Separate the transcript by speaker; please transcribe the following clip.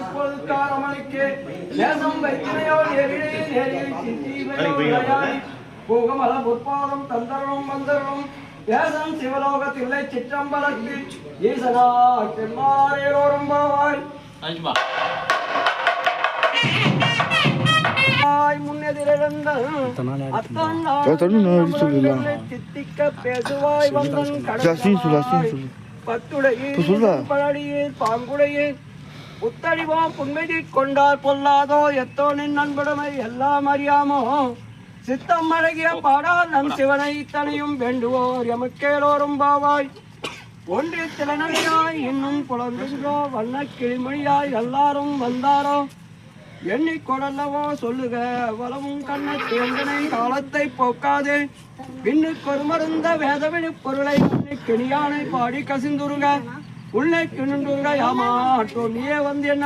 Speaker 1: இப்பொழுதுக்காரமணிக்கு நேசம் வைத்தினையோ நேரிடையே பூகமல பொற்பாதம் தந்தரும் வந்தரும் தேசம் சிவலோகத்தில்லை சிற்றம்பலத்து ஈசனா தென்மாறேரோரும் பாவாய் முன்னெதிரிழந்த தித்திக்க பேசுவாய் வந்தன் பத்துடையே பாங்குடையே புத்தடிவோ புன்மைதி கொண்டார் பொல்லாதோ எத்தோனின் நண்புடைமை எல்லாம் அறியாமோ சித்தம் அழகிய பாடால் நம் சிவனை இத்தனையும் வேண்டுவோர் எமக்கேலோரும் பாவாய் ஒன்றி திறனடியாய் இன்னும் புலங்குகிறோ வண்ண கிளிமொழியாய் எல்லாரும் வந்தாரோ எண்ணிக்கொடல்லவோ சொல்லுக வளமும் கண்ண தேர்ந்தனை காலத்தை போக்காதே பின்னுக்கொரு மருந்த வேதவிழி பொருளை கிணியானை பாடி கசிந்துருக உள்ளே கிணுண்டுங்க யாமாட்டோ நீயே வந்து என்ன